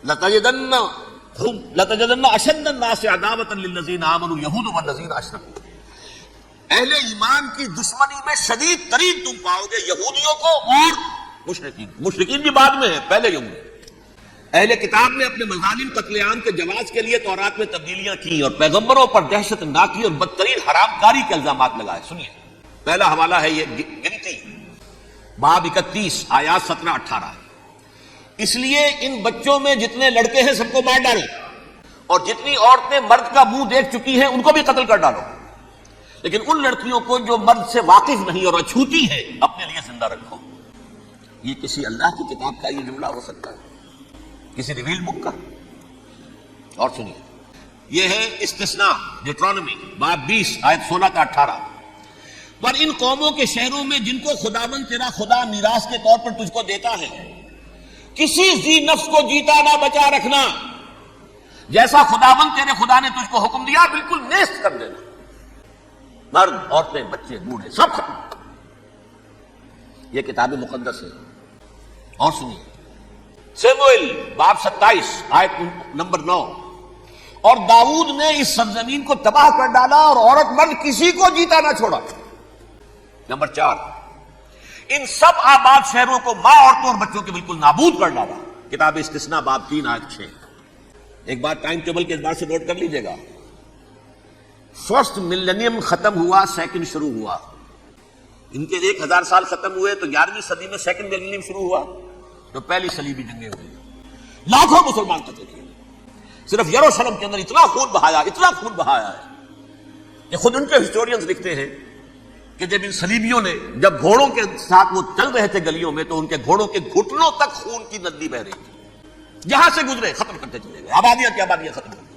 لَتَجِدَنَّ أَشَدَّ النَّاسِ عَدَاوَةً لِلَّذِينَ آمَنُوا الْيَهُودُ وَالَّذِينَ أَشْرَكُوا، اہل ایمان کی دشمنی میں شدید ترین تم پاؤ گے یہودیوں کو اور مشرکین بھی بعد میں ہے، پہلے یہود۔ اہل کتاب نے اپنے مظالم قتل عام کے جواز کے لیے تورات میں تبدیلیاں کی اور پیغمبروں پر دہشت ناکی اور بدترین حرام کاری کے الزامات لگائے۔ سنیے، پہلا حوالہ ہے یہ گنتی، باب 31 آیات 17-18۔ اس لیے ان بچوں میں جتنے لڑکے ہیں سب کو مار ڈالو، اور جتنی عورتیں مرد کا منہ دیکھ چکی ہیں ان کو بھی قتل کر ڈالو، لیکن ان لڑکیوں کو جو مرد سے واقف نہیں اور اچھوتی ہے اپنے لیے زندہ رکھو۔ یہ کسی اللہ کی کتاب کا یہ جملہ ہو سکتا ہے؟ کسی ریویل بک کا؟ اور سنیے، یہ ہے استثناء ڈیوٹرانومی باب 20 آیت 16-18۔ پر ان قوموں کے شہروں میں جن کو خداوند تیرا خدا میراث کے طور پر تجھ کو دیتا ہے، کسی ذی نفس کو جیتا نہ بچا رکھنا، جیسا خداوند تیرے خدا نے تجھ کو حکم دیا بالکل نیست کر دینا، مرد، عورتیں، بچے، بوڑھے سب ختم۔ یہ کتاب مقدس ہے۔ اور سنیے، سیموئیل باب 27 آیت نمبر 9، اور داؤد نے اس سرزمین کو تباہ کر ڈالا اور عورت مرد کسی کو جیتا نہ چھوڑا۔ نمبر 4، ان سب آباد شہروں کو ماں، عورتوں اور بچوں کے بالکل نابود کر ڈالا۔ کتاب استثناء باب 3 آیت 6۔ ایک بات ٹائم ٹیبل کے اعتبار سے نوٹ کر لیجئے گا، فرسٹ ملینیم ختم ہوا، سیکنڈ شروع ہوا۔ ان کے 1000 سال ختم ہوئے تو 11ویں صدی میں سیکنڈ ملینیم شروع ہوا، تو پہلی صلیبی جنگیں ہوئی، لاکھوں مسلمان قتل کیے۔ صرف یروشلم کے اندر اتنا خون بہایا ہے کہ خود ان کے ہسٹورینز لکھتے ہیں کہ جب ان صلیبیوں نے جب گھوڑوں کے ساتھ وہ چل رہے تھے گلیوں میں تو ان کے گھوڑوں کے گھٹنوں تک خون کی ندی بہ رہی تھی، جہاں سے گزرے ختم کرتے چلے گئے، آبادیاں کی آبادیاں ختم کر دی۔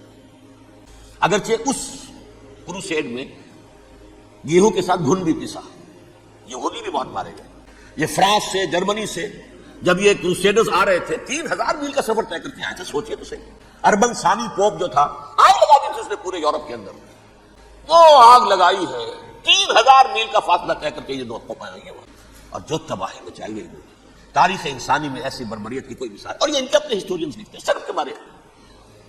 اگرچہ اس کروسیڈ میں گیہوں کے ساتھ گھن بھی پسا، یہودی بھی بہت مارے گئے۔ یہ فرانس سے، جرمنی سے جب یہ کروسیڈرز آ رہے تھے 3000 میل کا سفر طے کر کے آئے تھے۔ سوچئے تو صحیح، اربن ثانی پوپ جو تھا آگ لگا دی تھی اس نے پورے یورپ کے اندر، وہ آگ لگائی ہے، 3000 میل کا فاصلہ طے کر کے یہ دو پوپ آئے گے، اور جو تباہی مچائی گئی تاریخ انسانی میں ایسی بربریت کی کوئی مثال۔ اور یہ ان کے اپنے ہسٹورینز لکھتے ہیں، صرف کے بارے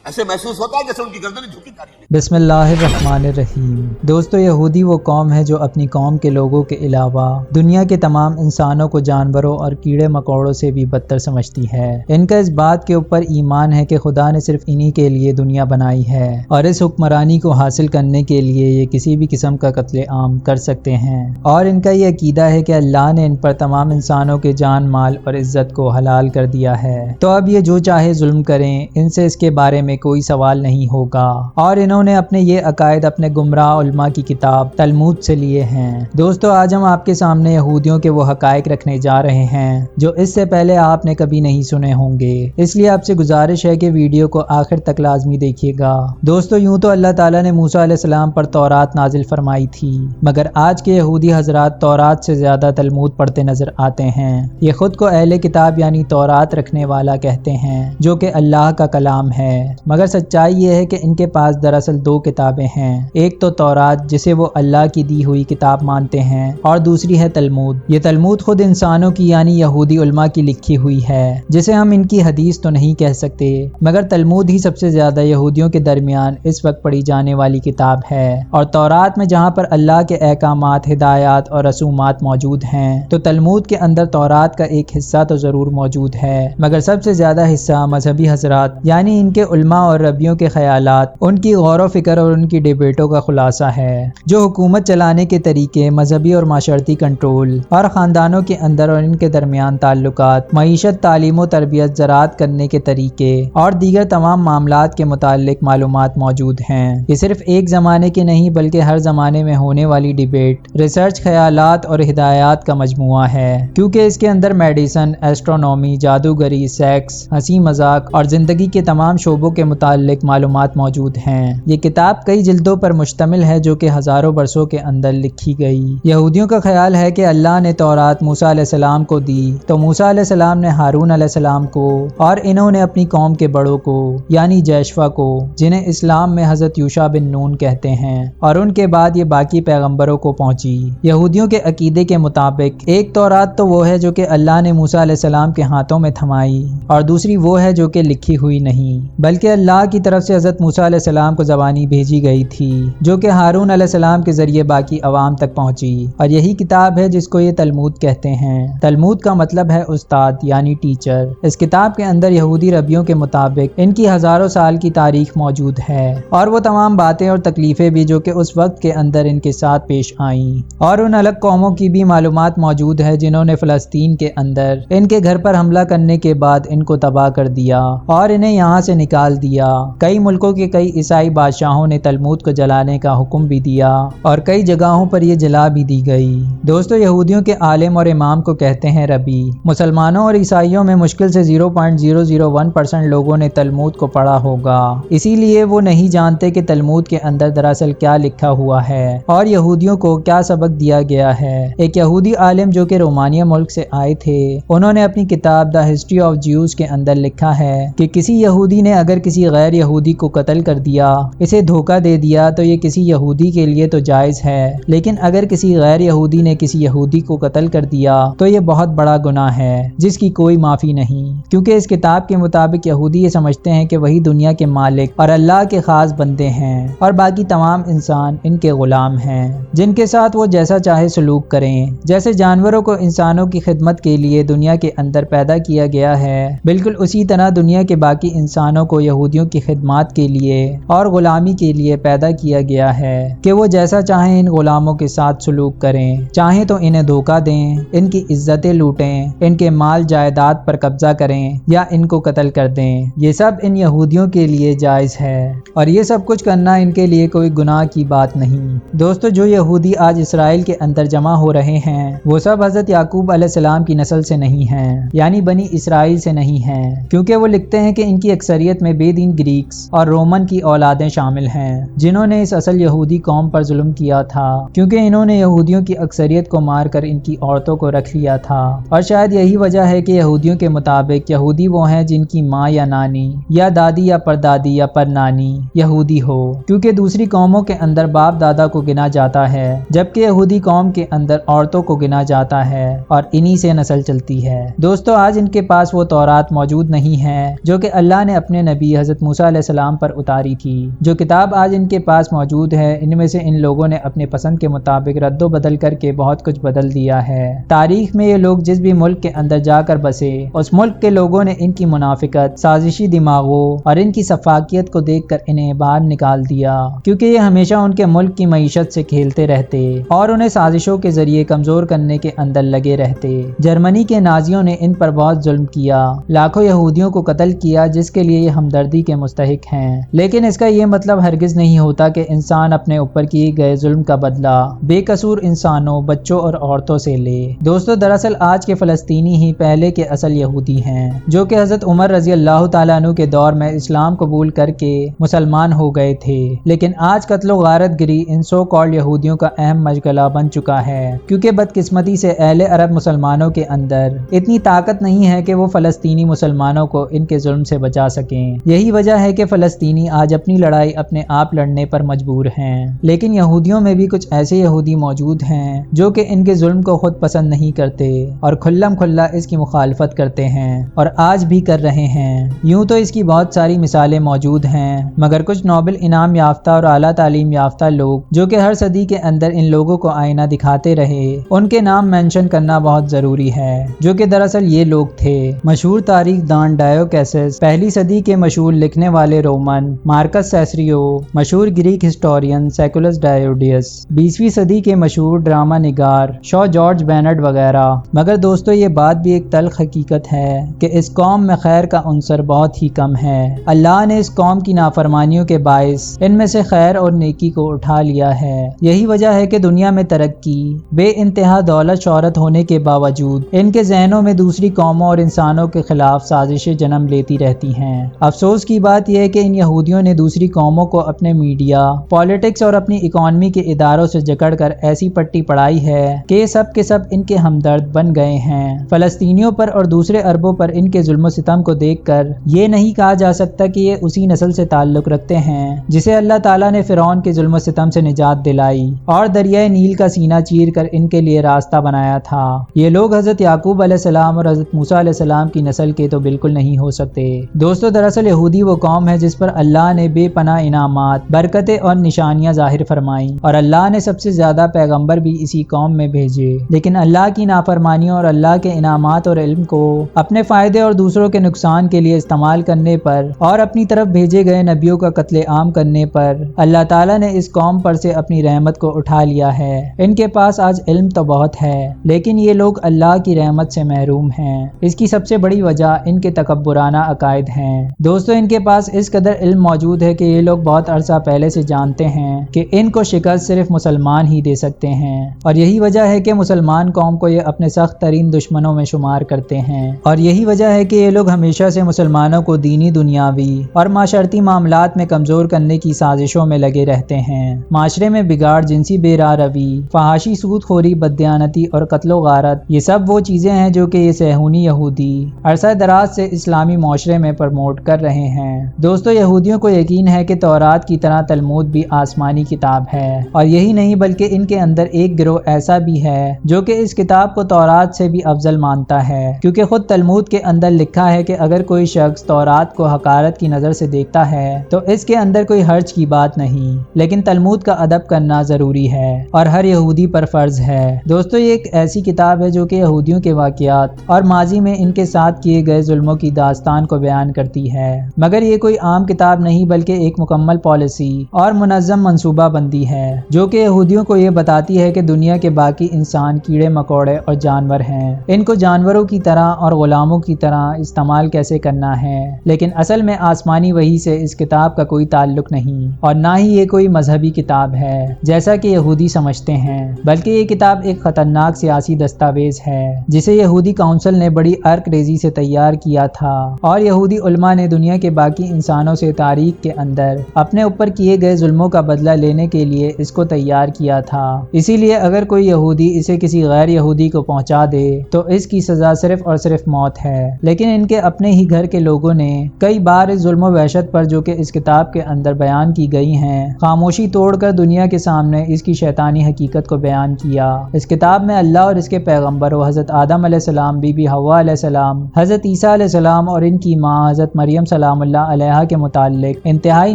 ایسے محسوس ہوتا ہے جیسے ان کی گردنیں جھکی جا رہی ہیں۔ بسم اللہ الرحمن الرحیم۔ دوستو، یہودی وہ قوم ہے جو اپنی قوم کے لوگوں کے علاوہ دنیا کے تمام انسانوں کو جانوروں اور کیڑے مکوڑوں سے بھی بدتر سمجھتی ہے۔ ان کا اس بات کے اوپر ایمان ہے کہ خدا نے صرف انہی کے لیے دنیا بنائی ہے، اور اس حکمرانی کو حاصل کرنے کے لیے یہ کسی بھی قسم کا قتل عام کر سکتے ہیں، اور ان کا یہ عقیدہ ہے کہ اللہ نے ان پر تمام انسانوں کے جان، مال اور عزت کو حلال کر دیا ہے، تو اب یہ جو چاہے ظلم کریں، ان سے اس کے بارے میں کوئی سوال نہیں ہوگا۔ اور انہوں نے اپنے یہ عقائد اپنے گمراہ علماء کی کتاب تلمود سے لیے ہیں۔ دوستو، آج ہم آپ کے سامنے یہودیوں کے وہ حقائق رکھنے جا رہے ہیں جو اس سے پہلے آپ نے کبھی نہیں سنے ہوں گے، اس لیے آپ سے گزارش ہے کہ ویڈیو کو آخر تک لازمی دیکھیے گا۔ دوستو، یوں تو اللہ تعالیٰ نے موسیٰ علیہ السلام پر تورات نازل فرمائی تھی، مگر آج کے یہودی حضرات تورات سے زیادہ تلمود پڑھتے نظر آتے ہیں۔ یہ خود کو اہل کتاب یعنی تورات رکھنے والا کہتے ہیں، جو کہ اللہ کا کلام ہے، مگر سچائی یہ ہے کہ ان کے پاس دراصل دو کتابیں ہیں، ایک تو تورات جسے وہ اللہ کی دی ہوئی کتاب مانتے ہیں، اور دوسری ہے تلمود۔ یہ تلمود خود انسانوں کی یعنی یہودی علماء کی لکھی ہوئی ہے، جسے ہم ان کی حدیث تو نہیں کہہ سکتے، مگر تلمود ہی سب سے زیادہ یہودیوں کے درمیان اس وقت پڑھی جانے والی کتاب ہے۔ اور تورات میں جہاں پر اللہ کے احکامات، ہدایات اور رسومات موجود ہیں، تو تلمود کے اندر تورات کا ایک حصہ تو ضرور موجود ہے، مگر سب سے زیادہ حصہ مذہبی حضرات یعنی ان کے علماء اور ربیوں کے خیالات، ان کی غور و فکر اور ان کی ڈیبیٹوں کا خلاصہ ہے، جو حکومت چلانے کے طریقے، مذہبی اور معاشرتی کنٹرول، اور خاندانوں کے اندر اور ان کے درمیان تعلقات، معیشت، تعلیم و تربیت، زراعت کرنے کے طریقے اور دیگر تمام معاملات کے متعلق معلومات موجود ہیں۔ یہ صرف ایک زمانے کے نہیں بلکہ ہر زمانے میں ہونے والی ڈیبیٹ، ریسرچ، خیالات اور ہدایات کا مجموعہ ہے، کیونکہ اس کے اندر میڈیسن، ایسٹرونومی، جادوگری، سیکس، ہنسی مذاق اور زندگی کے تمام شعبوں کے متعلق معلومات موجود ہیں۔ یہ کتاب کئی جلدوں پر مشتمل ہے جو کہ ہزاروں برسوں کے اندر لکھی گئی۔ یہودیوں کا خیال ہے کہ اللہ نے تورات موسیٰ علیہ السلام کو دی تو موسیٰ علیہ السلام نے ہارون علیہ السلام کو، اور انہوں نے اپنی قوم کے بڑوں کو یعنی جیشوا کو، جنہیں اسلام میں حضرت یوشع بن نون کہتے ہیں، اور ان کے بعد یہ باقی پیغمبروں کو پہنچی۔ یہودیوں کے عقیدے کے مطابق ایک تورات تو وہ ہے جو کہ اللہ نے موسیٰ علیہ السلام کے ہاتھوں میں تھمائی، اور دوسری وہ ہے جو کہ لکھی ہوئی نہیں بلکہ اللہ کی طرف سے حضرت موسیٰ علیہ السلام کو زبانی بھیجی گئی تھی، جو کہ ہارون علیہ السلام کے ذریعے باقی عوام تک پہنچی، اور یہی کتاب ہے جس کو یہ تلمود کہتے ہیں۔ تلمود کا مطلب ہے استاد یعنی ٹیچر۔ اس کتاب کے اندر یہودی ربیوں کے مطابق ان کی ہزاروں سال کی تاریخ موجود ہے، اور وہ تمام باتیں اور تکلیفیں بھی جو کہ اس وقت کے اندر ان کے ساتھ پیش آئیں، اور ان الگ قوموں کی بھی معلومات موجود ہے جنہوں نے فلسطین کے اندر ان کے گھر پر حملہ کرنے کے بعد ان کو تباہ کر دیا اور انہیں یہاں سے نکال دیا۔ کئی ملکوں کے کئی عیسائی بادشاہوں نے تلمود کو جلانے کا حکم بھی دیا، اور کئی جگہوں پر یہ جلا بھی دی گئی۔ دوستو، یہودیوں کے عالم اور امام کو کہتے ہیں ربی۔ مسلمانوں اور عیسائیوں میں مشکل سے 0.001% لوگوں نے تلمود کو پڑھا ہوگا، اسی لیے وہ نہیں جانتے کہ تلمود کے اندر دراصل کیا لکھا ہوا ہے اور یہودیوں کو کیا سبق دیا گیا ہے۔ ایک یہودی عالم جو کہ رومانیہ ملک سے آئے تھے، انہوں نے اپنی کتاب دا ہسٹری آف جیوز کے اندر لکھا ہے کہ کسی یہودی نے اگر کسی غیر یہودی کو قتل کر دیا، اسے دھوکہ دے دیا، تو یہ کسی یہودی کے لیے تو جائز ہے، لیکن اگر کسی غیر یہودی نے کسی یہودی کو قتل کر دیا تو یہ بہت بڑا گناہ ہے جس کی کوئی معافی نہیں، کیونکہ اس کتاب کے مطابق یہودی یہ سمجھتے ہیں کہ وہی دنیا کے مالک اور اللہ کے خاص بندے ہیں، اور باقی تمام انسان ان کے غلام ہیں جن کے ساتھ وہ جیسا چاہے سلوک کریں۔ جیسے جانوروں کو انسانوں کی خدمت کے لیے دنیا کے اندر پیدا کیا گیا ہے، بالکل اسی طرح دنیا کے باقی انسانوں کو یہودیوں کی خدمات کے لیے اور غلامی کے لیے پیدا کیا گیا ہے کہ وہ جیسا چاہیں ان غلاموں کے ساتھ سلوک کریں، چاہیں تو انہیں دھوکہ دیں، ان کی عزتیں لوٹیں، ان کے مال جائیداد پر قبضہ کریں یا ان کو قتل کر دیں۔ یہ سب ان یہودیوں کے لیے جائز ہے، اور یہ سب کچھ کرنا ان کے لیے کوئی گناہ کی بات نہیں۔ دوستو، جو یہودی آج اسرائیل کے اندر جمع ہو رہے ہیں وہ سب حضرت یعقوب علیہ السلام کی نسل سے نہیں ہیں، یعنی بنی اسرائیل سے نہیں ہیں، کیونکہ وہ لکھتے ہیں کہ ان کی اکثریت میں بے دین گریکس اور رومن کی اولادیں شامل ہیں جنہوں نے اس اصل یہودی قوم پر ظلم کیا تھا، کیونکہ انہوں نے یہودیوں کی اکثریت کو مار کر ان کی عورتوں کو رکھ لیا تھا، اور شاید یہی وجہ ہے کہ یہودیوں کے مطابق یہودی وہ ہیں جن کی ماں یا نانی یا دادی یا پردادی یا پرنانی یہودی ہو، کیونکہ دوسری قوموں کے اندر باپ دادا کو گنا جاتا ہے جبکہ یہودی قوم کے اندر عورتوں کو گنا جاتا ہے، اور انہی سے نسل چلتی ہے۔ دوستو، آج ان کے پاس وہ تورات موجود نہیں ہے جو کہ اللہ نے اپنے نبی حضرت موسیٰ علیہ السلام پر اتاری تھی۔ جو کتاب آج ان کے پاس موجود ہے، ان میں سے ان لوگوں نے اپنے پسند کے مطابق رد و بدل کر کے بہت کچھ بدل دیا ہے۔ تاریخ میں یہ لوگ جس بھی ملک کے اندر جا کر بسے، اس ملک کے لوگوں نے ان کی منافقت، سازشی دماغوں اور ان کی سفاکیت کو دیکھ کر انہیں باہر نکال دیا، کیونکہ یہ ہمیشہ ان کے ملک کی معیشت سے کھیلتے رہتے اور انہیں سازشوں کے ذریعے کمزور کرنے کے اندر لگے رہتے۔ جرمنی کے نازیوں نے ان پر بہت ظلم کیا، لاکھوں یہودیوں کو قتل کیا، جس کے لیے یہ ہمدردی کے مستحق ہیں، لیکن اس کا یہ مطلب ہرگز نہیں ہوتا کہ انسان اپنے اوپر کیے گئے ظلم کا بدلہ بے قصور انسانوں، بچوں اور عورتوں سے لے۔ دوستو، دراصل آج کے فلسطینی ہی پہلے کے اصل یہودی ہیں جو کہ حضرت عمر رضی اللہ تعالیٰ عنہ کے دور میں اسلام قبول کر کے مسلمان ہو گئے تھے، لیکن آج قتل و غارت گری ان سو کالڈ یہودیوں کا اہم مشغلہ بن چکا ہے، کیونکہ بدقسمتی سے اہل عرب مسلمانوں کے اندر اتنی طاقت نہیں ہے کہ وہ فلسطینی مسلمانوں کو ان کے ظلم سے بچا سکیں۔ یہی وجہ ہے کہ فلسطینی آج اپنی لڑائی اپنے آپ لڑنے پر مجبور ہیں، لیکن یہودیوں میں بھی کچھ ایسے یہودی موجود ہیں جو کہ ان کے ظلم کو خود پسند نہیں کرتے اور کھلم کھلا اس کی مخالفت کرتے ہیں، اور آج بھی کر رہے ہیں۔ یوں تو اس کی بہت ساری مثالیں موجود ہیں، مگر کچھ نوبل انعام یافتہ اور اعلیٰ تعلیم یافتہ لوگ جو کہ ہر صدی کے اندر ان لوگوں کو آئینہ دکھاتے رہے، ان کے نام مینشن کرنا بہت ضروری ہے، جو کہ دراصل یہ لوگ تھے: مشہور تاریخ دان ڈائیو کیسس، پہلی صدی کے مشہور لکھنے والے رومن مارکس سیسریو، مشہور گریک ہسٹورین سیکولس ڈائیوڈیس، 20ویں صدی کے مشہور ڈرامہ نگار شو جارج بینڈ وغیرہ۔ مگر دوستو، یہ بات بھی ایک تلخ حقیقت ہے کہ اس قوم میں خیر کا عنصر بہت ہی کم ہے۔ اللہ نے اس قوم کی نافرمانیوں کے باعث ان میں سے خیر اور نیکی کو اٹھا لیا ہے۔ یہی وجہ ہے کہ دنیا میں ترقی، بے انتہا دولت شہرت ہونے کے باوجود ان کے ذہنوں میں دوسری قوموں اور انسانوں کے خلاف سازشیں جنم لیتی رہتی ہیں۔ افسوس افسوس کی بات یہ ہے کہ ان یہودیوں نے دوسری قوموں کو اپنے میڈیا، پالیٹکس اور اپنی اکانومی کے اداروں سے جکڑ کر ایسی پٹی پڑھائی ہے کہ یہ سب کے سب ان کے ہمدرد بن گئے ہیں۔ فلسطینیوں پر اور دوسرے عربوں پر ان کے ظلم و ستم کو دیکھ کر یہ نہیں کہا جا سکتا کہ یہ اسی نسل سے تعلق رکھتے ہیں جسے اللہ تعالیٰ نے فرعون کے ظلم و ستم سے نجات دلائی اور دریائے نیل کا سینہ چیر کر ان کے لیے راستہ بنایا تھا۔ یہ لوگ حضرت یعقوب علیہ السلام اور حضرت موسیٰ علیہ السلام کی نسل کے تو بالکل نہیں ہو سکتے۔ دوستو، دراصل یہودی وہ قوم ہے جس پر اللہ نے بے پناہ انعامات، برکتیں اور نشانیاں ظاہر فرمائیں، اور اللہ نے سب سے زیادہ پیغمبر بھی اسی قوم میں بھیجے، لیکن اللہ کی نافرمانیوں اور اللہ کے انعامات اور علم کو اپنے فائدے اور دوسروں کے نقصان کے لیے استعمال کرنے پر اور اپنی طرف بھیجے گئے نبیوں کا قتل عام کرنے پر اللہ تعالیٰ نے اس قوم پر سے اپنی رحمت کو اٹھا لیا ہے۔ ان کے پاس آج علم تو بہت ہے، لیکن یہ لوگ اللہ کی رحمت سے محروم ہیں۔ اس کی سب سے بڑی وجہ ان کے تکبرانہ عقائد ہیں۔ دوستو، ان کے پاس اس قدر علم موجود ہے کہ یہ لوگ بہت عرصہ پہلے سے جانتے ہیں کہ ان کو شکست صرف مسلمان ہی دے سکتے ہیں، اور یہی وجہ ہے کہ مسلمان قوم کو یہ اپنے سخت ترین دشمنوں میں شمار کرتے ہیں، اور یہی وجہ ہے کہ یہ لوگ ہمیشہ سے مسلمانوں کو دینی، دنیاوی اور معاشرتی معاملات میں کمزور کرنے کی سازشوں میں لگے رہتے ہیں۔ معاشرے میں بگاڑ، جنسی بے راہ روی، فحاشی، سود خوری، بددیانتی اور قتل و غارت، یہ سب وہ چیزیں ہیں جو کہ یہ صہیونی یہودی عرصہ دراز سے اسلامی معاشرے میں پروموٹ کر رہے ہیں۔ دوستو، یہودیوں کو یقین ہے کہ تورات کی طرح تلمود بھی آسمانی کتاب ہے، اور یہی نہیں بلکہ ان کے اندر ایک گروہ ایسا بھی ہے جو کہ اس کتاب کو تورات سے بھی افضل مانتا ہے، کیونکہ خود تلمود کے اندر لکھا ہے کہ اگر کوئی شخص تورات کو حقارت کی نظر سے دیکھتا ہے تو اس کے اندر کوئی حرج کی بات نہیں، لیکن تلمود کا ادب کرنا ضروری ہے اور ہر یہودی پر فرض ہے۔ دوستو، یہ ایک ایسی کتاب ہے جو کہ یہودیوں کے واقعات اور ماضی میں ان کے ساتھ کیے گئے ظلموں کی داستان کو بیان کرتی ہے، مگر یہ کوئی عام کتاب نہیں بلکہ ایک مکمل پالیسی اور منظم منصوبہ بندی ہے جو کہ یہودیوں کو یہ بتاتی ہے کہ دنیا کے باقی انسان کیڑے مکوڑے اور جانور ہیں، ان کو جانوروں کی طرح اور غلاموں کی طرح استعمال کیسے کرنا ہے، لیکن اصل میں آسمانی وحی سے اس کتاب کا کوئی تعلق نہیں، اور نہ ہی یہ کوئی مذہبی کتاب ہے جیسا کہ یہودی سمجھتے ہیں، بلکہ یہ کتاب ایک خطرناک سیاسی دستاویز ہے جسے یہودی کونسل نے بڑی ارک ریزی سے تیار کیا تھا، اور یہودی علماء نے دنیا کے باقی انسانوں سے تاریخ کے اندر اپنے اوپر کیے گئے ظلموں کا بدلہ لینے کے لیے اس کو تیار کیا تھا۔ اسی لیے اگر کوئی یہودی اسے کسی غیر یہودی کو پہنچا دے تو اس کی سزا صرف اور صرف موت ہے، لیکن ان کے اپنے ہی گھر کے لوگوں نے کئی بار اس ظلم و وحشت پر جو کہ اس کتاب کے اندر بیان کی گئی ہیں خاموشی توڑ کر دنیا کے سامنے اس کی شیطانی حقیقت کو بیان کیا۔ اس کتاب میں اللہ اور اس کے پیغمبروں حضرت آدم علیہ السلام، بی بی حوا علیہ السلام، حضرت عیسیٰ علیہ السلام اور ان کی ماں حضرت مریم سلام اللہ علیہا کے متعلق انتہائی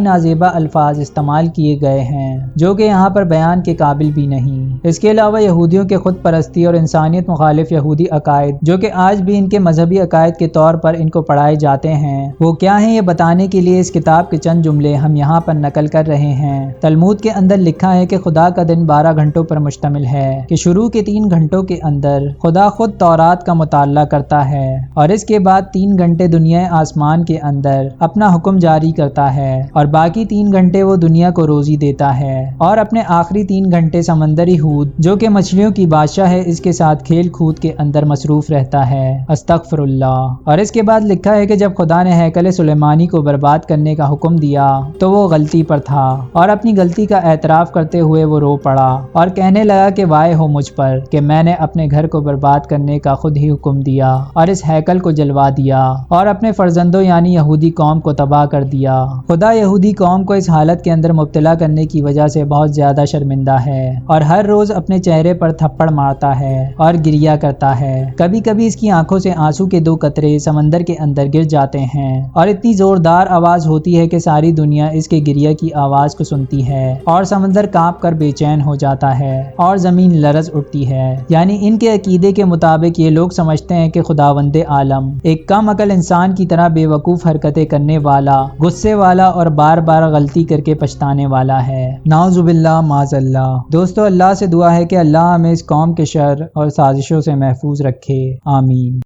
نازیبا الفاظ استعمال کیے گئے ہیں جو کہ یہاں پر بیان کے قابل بھی نہیں۔ اس کے علاوہ یہودیوں کے خود پرستی اور انسانیت مخالف یہودی عقائد جو کہ آج بھی ان کے مذہبی عقائد کے طور پر ان کو پڑھائے جاتے ہیں وہ کیا ہیں، یہ بتانے کے لیے اس کتاب کے چند جملے ہم یہاں پر نقل کر رہے ہیں۔ تلمود کے اندر لکھا ہے کہ خدا کا دن 12 گھنٹوں پر مشتمل ہے کہ شروع کے 3 گھنٹوں کے اندر خدا خود تورات کا مطالعہ کرتا ہے، اور اس کے بعد 3 گھنٹے دنیا آسمان کے اندر اپنا حکم جاری کرتا ہے، اور باقی 3 گھنٹے وہ دنیا کو روزی دیتا ہے، اور اپنے آخری 3 گھنٹے سمندری ہود جو کہ مچھلیوں کی بادشاہ ہے اس کے ساتھ کھیل کود کے اندر مصروف رہتا ہے، استغفر اللہ۔ اور اس کے بعد لکھا ہے کہ جب خدا نے ہیکل سلیمانی کو برباد کرنے کا حکم دیا تو وہ غلطی پر تھا، اور اپنی غلطی کا اعتراف کرتے ہوئے وہ رو پڑا اور کہنے لگا کہ وائے ہو مجھ پر کہ میں نے اپنے گھر کو برباد کرنے کا خود ہی حکم دیا اور اس ہیکل کو جلوا دیا اور اپنے فرزندوں یعنی یہودی قوم کو تباہ کر دیا۔ خدا یہودی قوم کو اس حالت کے اندر مبتلا کرنے کی وجہ سے بہت زیادہ شرمندہ ہے اور ہر روز اپنے چہرے پر تھپڑ مارتا ہے اور گریہ کرتا ہے۔ کبھی کبھی اس کی آنکھوں سے آنسو کے 2 قطرے سمندر کے اندر گر جاتے ہیں اور اتنی زوردار آواز ہوتی ہے کہ ساری دنیا اس کے گریہ کی آواز کو سنتی ہے اور سمندر کانپ کر بے چین ہو جاتا ہے اور زمین لرز اٹھتی ہے۔ یعنی ان کے عقیدے کے مطابق یہ لوگ سمجھتے ہیں کہ خداوند عالم ایک کم عقل انسان کی طرح بے وقوف حرکتیں کرنے والا، غصے والا اور بار بار غلطی کر کے پچھتانے والا ہے۔ نعوذ باللہ معاذ اللہ۔ دوستو، اللہ سے دعا ہے کہ اللہ ہمیں اس قوم کے شر اور سازشوں سے محفوظ رکھے، آمین۔